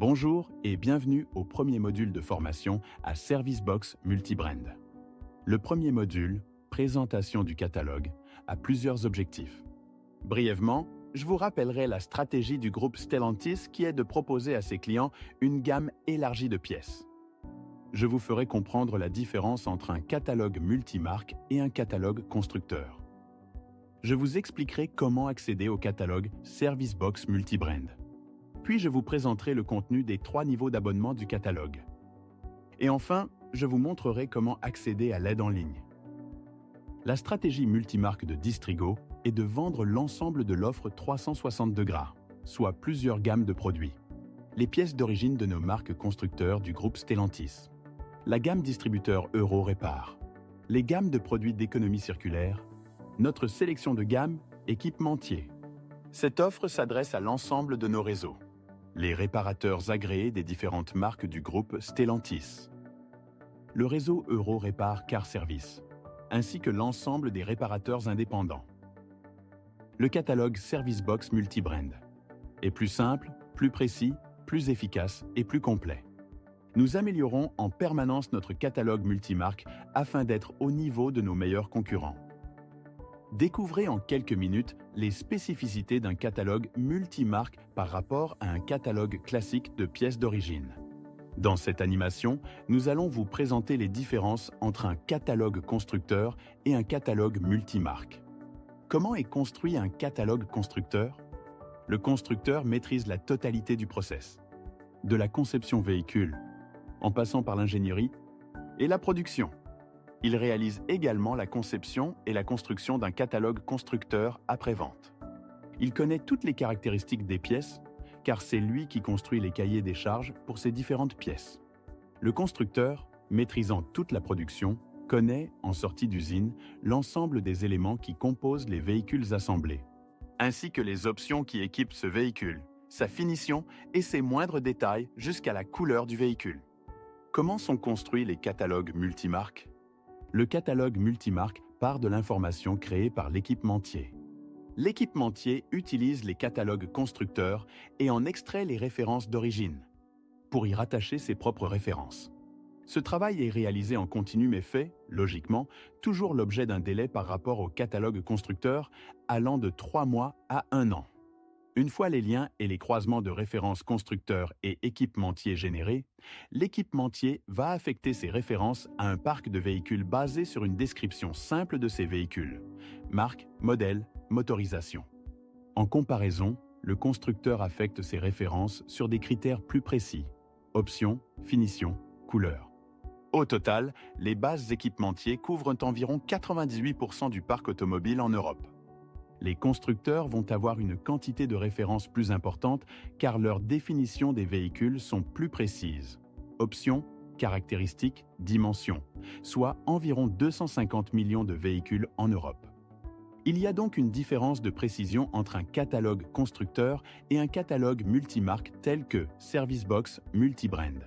Bonjour et bienvenue au premier module de formation à Servicebox Multibrand. Le premier module, présentation du catalogue, a plusieurs objectifs. Brièvement, je vous rappellerai la stratégie du groupe Stellantis qui est de proposer à ses clients une gamme élargie de pièces. Je vous ferai comprendre la différence entre un catalogue multimarque et un catalogue constructeur. Je vous expliquerai comment accéder au catalogue Servicebox Multibrand. Puis je vous présenterai le contenu des 3 niveaux d'abonnement du catalogue. Et enfin, je vous montrerai comment accéder à l'aide en ligne. La stratégie multimarque de Distrigo est de vendre l'ensemble de l'offre 360 degrés, soit plusieurs gammes de produits. Les pièces d'origine de nos marques constructeurs du groupe Stellantis. La gamme distributeur Euro Répar. Les gammes de produits d'économie circulaire. Notre sélection de gamme équipementier. Cette offre s'adresse à l'ensemble de nos réseaux. Les réparateurs agréés des différentes marques du groupe Stellantis. Le réseau Euro Répar Car Service, ainsi que l'ensemble des réparateurs indépendants. Le catalogue Servicebox Multibrand est plus simple, plus précis, plus efficace et plus complet. Nous améliorons en permanence notre catalogue multimarque afin d'être au niveau de nos meilleurs concurrents. Découvrez en quelques minutes les spécificités d'un catalogue multimarque par rapport à un catalogue classique de pièces d'origine. Dans cette animation, nous allons vous présenter les différences entre un catalogue constructeur et un catalogue multimarque. Comment est construit un catalogue constructeur? Le constructeur maîtrise la totalité du process, de la conception véhicule, en passant par l'ingénierie et la production. Il réalise également la conception et la construction d'un catalogue constructeur après-vente. Il connaît toutes les caractéristiques des pièces, car c'est lui qui construit les cahiers des charges pour ces différentes pièces. Le constructeur, maîtrisant toute la production, connaît, en sortie d'usine, l'ensemble des éléments qui composent les véhicules assemblés, ainsi que les options qui équipent ce véhicule, sa finition et ses moindres détails jusqu'à la couleur du véhicule. Comment sont construits les catalogues multimarques? Le catalogue multimarque part de l'information créée par l'équipementier. L'équipementier utilise les catalogues constructeurs et en extrait les références d'origine, pour y rattacher ses propres références. Ce travail est réalisé en continu mais fait, logiquement, toujours l'objet d'un délai par rapport au catalogue constructeur allant de 3 mois à 1 an. Une fois les liens et les croisements de références constructeurs et équipementiers générés, l'équipementier va affecter ces références à un parc de véhicules basé sur une description simple de ces véhicules, marque, modèle, motorisation. En comparaison, le constructeur affecte ces références sur des critères plus précis, options, finition, couleur. Au total, les bases équipementiers couvrent environ 98% du parc automobile en Europe. Les constructeurs vont avoir une quantité de références plus importante car leurs définitions des véhicules sont plus précises. Options, caractéristiques, dimensions, soit environ 250 millions de véhicules en Europe. Il y a donc une différence de précision entre un catalogue constructeur et un catalogue multimarque tel que Servicebox Multibrand.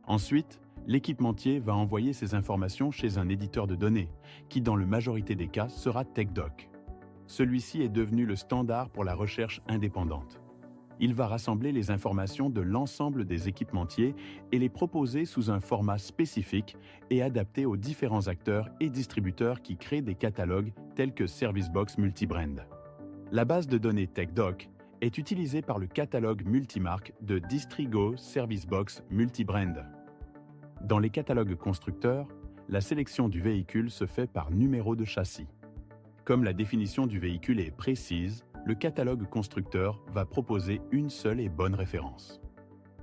Ensuite, l'équipementier va envoyer ces informations chez un éditeur de données, qui dans la majorité des cas sera TechDoc. Celui-ci est devenu le standard pour la recherche indépendante. Il va rassembler les informations de l'ensemble des équipementiers et les proposer sous un format spécifique et adapté aux différents acteurs et distributeurs qui créent des catalogues tels que Servicebox Multibrand. La base de données TechDoc est utilisée par le catalogue multimarque de Distrigo Servicebox Multibrand. Dans les catalogues constructeurs, la sélection du véhicule se fait par numéro de châssis. Comme la définition du véhicule est précise, le catalogue constructeur va proposer une seule et bonne référence.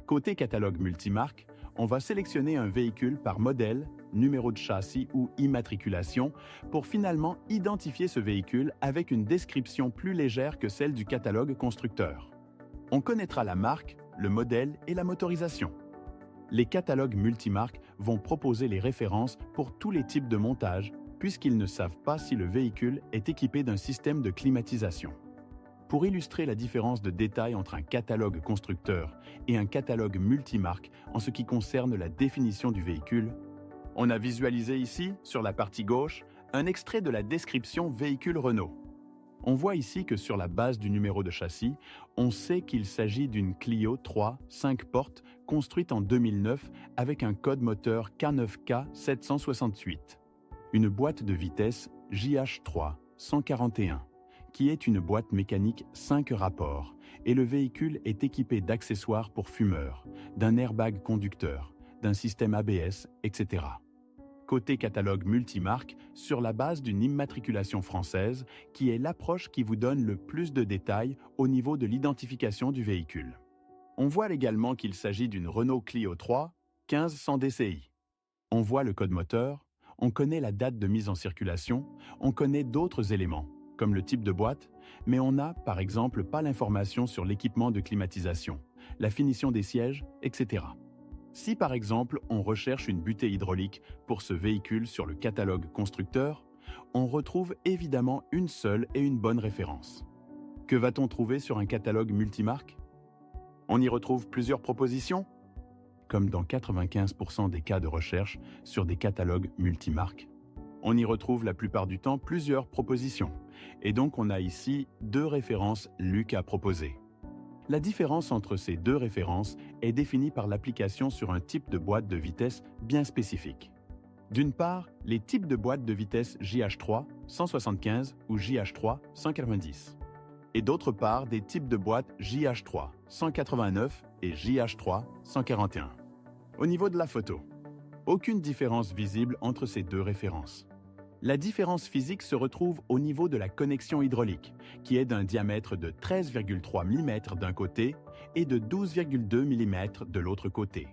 Côté catalogue multimarque, on va sélectionner un véhicule par modèle, numéro de châssis ou immatriculation pour finalement identifier ce véhicule avec une description plus légère que celle du catalogue constructeur. On connaîtra la marque, le modèle et la motorisation. Les catalogues multimarques vont proposer les références pour tous les types de montage, puisqu'ils ne savent pas si le véhicule est équipé d'un système de climatisation. Pour illustrer la différence de détail entre un catalogue constructeur et un catalogue multimarque en ce qui concerne la définition du véhicule, on a visualisé ici, sur la partie gauche, un extrait de la description véhicule Renault. On voit ici que sur la base du numéro de châssis, on sait qu'il s'agit d'une Clio 3 5 portes construite en 2009 avec un code moteur K9K 768, une boîte de vitesse JH3 141, qui est une boîte mécanique 5 rapports, et le véhicule est équipé d'accessoires pour fumeurs, d'un airbag conducteur, d'un système ABS, etc. Côté catalogue multimarque, sur la base d'une immatriculation française, qui est l'approche qui vous donne le plus de détails au niveau de l'identification du véhicule. On voit également qu'il s'agit d'une Renault Clio 3 1500 DCI. On voit le code moteur, on connaît la date de mise en circulation, on connaît d'autres éléments, comme le type de boîte, mais on n'a, par exemple, pas l'information sur l'équipement de climatisation, la finition des sièges, etc. Si par exemple on recherche une butée hydraulique pour ce véhicule sur le catalogue constructeur, on retrouve évidemment une seule et une bonne référence. Que va-t-on trouver sur un catalogue multimarque? On y retrouve plusieurs propositions, comme dans 95% des cas de recherche sur des catalogues multimarques. On y retrouve la plupart du temps plusieurs propositions, et donc on a ici 2 références LUC à proposer. La différence entre ces 2 références est définie par l'application sur un type de boîte de vitesse bien spécifique. D'une part, les types de boîtes de vitesse JH3 175 ou JH3 190. Et d'autre part, des types de boîtes JH3 189 et JH3 141. Au niveau de la photo, aucune différence visible entre ces 2 références. La différence physique se retrouve au niveau de la connexion hydraulique, qui est d'un diamètre de 13,3 mm d'un côté et de 12,2 mm de l'autre côté.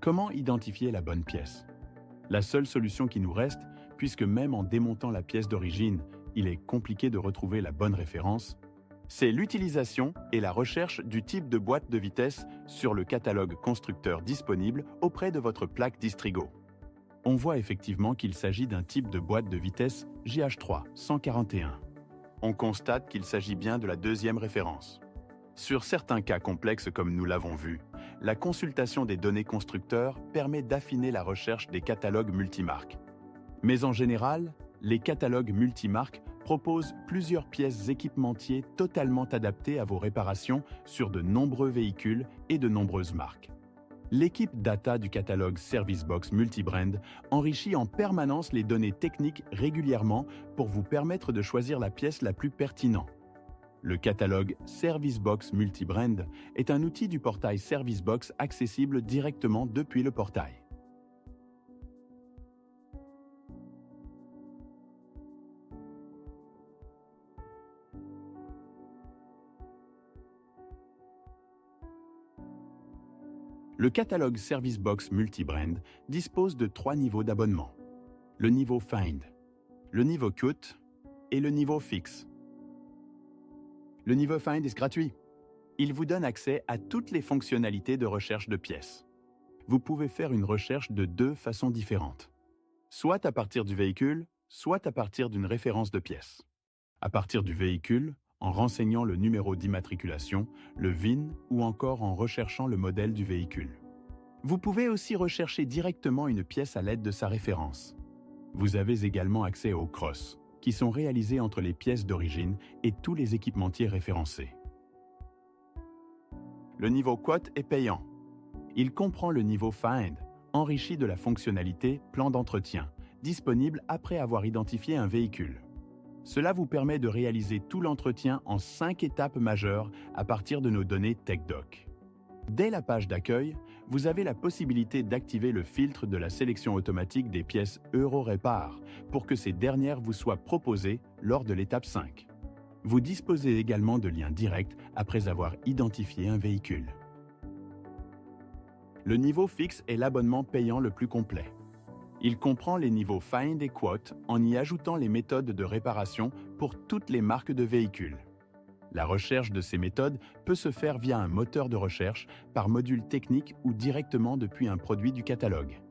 Comment identifier la bonne pièce? La seule solution qui nous reste, puisque même en démontant la pièce d'origine, il est compliqué de retrouver la bonne référence, c'est l'utilisation et la recherche du type de boîte de vitesse sur le catalogue constructeur disponible auprès de votre plaque Distrigo. On voit effectivement qu'il s'agit d'un type de boîte de vitesse JH3 141. On constate qu'il s'agit bien de la 2e référence. Sur certains cas complexes comme nous l'avons vu, la consultation des données constructeurs permet d'affiner la recherche des catalogues multimarques. Mais en général, les catalogues multimarques proposent plusieurs pièces équipementiers totalement adaptées à vos réparations sur de nombreux véhicules et de nombreuses marques. L'équipe data du catalogue ServiceBox Multibrand enrichit en permanence les données techniques régulièrement pour vous permettre de choisir la pièce la plus pertinente. Le catalogue ServiceBox Multibrand est un outil du portail ServiceBox accessible directement depuis le portail. Le catalogue ServiceBox Multibrand dispose de 3 niveaux d'abonnement. Le niveau Find, le niveau Cut et le niveau Fix. Le niveau Find est gratuit. Il vous donne accès à toutes les fonctionnalités de recherche de pièces. Vous pouvez faire une recherche de 2 façons différentes. Soit à partir du véhicule, soit à partir d'une référence de pièce. À partir du véhicule, en renseignant le numéro d'immatriculation, le VIN ou encore en recherchant le modèle du véhicule. Vous pouvez aussi rechercher directement une pièce à l'aide de sa référence. Vous avez également accès aux cross, qui sont réalisés entre les pièces d'origine et tous les équipementiers référencés. Le niveau Quote est payant. Il comprend le niveau Find, enrichi de la fonctionnalité Plan d'entretien, disponible après avoir identifié un véhicule. Cela vous permet de réaliser tout l'entretien en 5 étapes majeures à partir de nos données TechDoc. Dès la page d'accueil, vous avez la possibilité d'activer le filtre de la sélection automatique des pièces EuroRépar pour que ces dernières vous soient proposées lors de l'étape 5. Vous disposez également de liens directs après avoir identifié un véhicule. Le niveau fixe est l'abonnement payant le plus complet. Il comprend les niveaux Find et Quote en y ajoutant les méthodes de réparation pour toutes les marques de véhicules. La recherche de ces méthodes peut se faire via un moteur de recherche, par module technique ou directement depuis un produit du catalogue.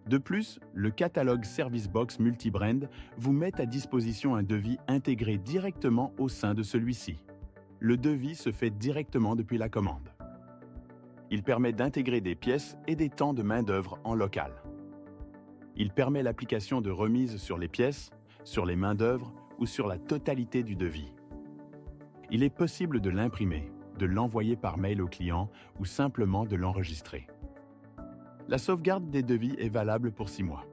De plus, le catalogue ServiceBox Multibrand vous met à disposition un devis intégré directement au sein de celui-ci. Le devis se fait directement depuis la commande. Il permet d'intégrer des pièces et des temps de main-d'œuvre en local. Il permet l'application de remises sur les pièces, sur les main-d'œuvre ou sur la totalité du devis. Il est possible de l'imprimer, de l'envoyer par mail au client ou simplement de l'enregistrer. La sauvegarde des devis est valable pour 6 mois.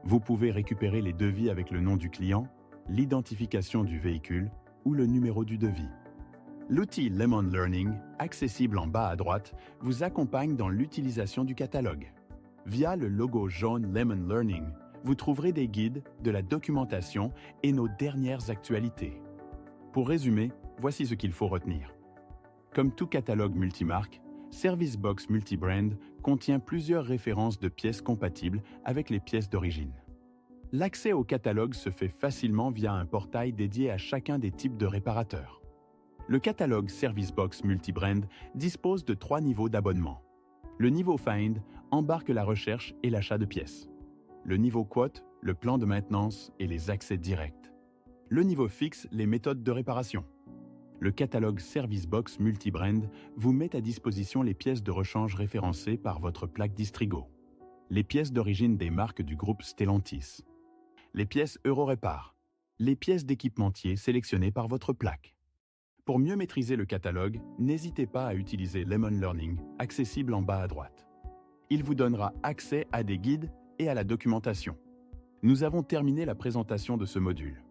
Vous pouvez récupérer les devis avec le nom du client, l'identification du véhicule ou le numéro du devis. L'outil Lemon Learning, accessible en bas à droite, vous accompagne dans l'utilisation du catalogue. Via le logo jaune Lemon Learning, vous trouverez des guides, de la documentation et nos dernières actualités. Pour résumer, voici ce qu'il faut retenir. Comme tout catalogue multimarque, Servicebox Multibrand contient plusieurs références de pièces compatibles avec les pièces d'origine. L'accès au catalogue se fait facilement via un portail dédié à chacun des types de réparateurs. Le catalogue Servicebox Multibrand dispose de 3 niveaux d'abonnement. Le niveau Find embarque la recherche et l'achat de pièces. Le niveau Quote, le plan de maintenance et les accès directs. Le niveau Fixe, les méthodes de réparation. Le catalogue Servicebox Multibrand vous met à disposition les pièces de rechange référencées par votre plaque Distrigo. Les pièces d'origine des marques du groupe Stellantis. Les pièces Eurorepar. Les pièces d'équipementier sélectionnées par votre plaque. Pour mieux maîtriser le catalogue, n'hésitez pas à utiliser Lemon Learning, accessible en bas à droite. Il vous donnera accès à des guides et à la documentation. Nous avons terminé la présentation de ce module.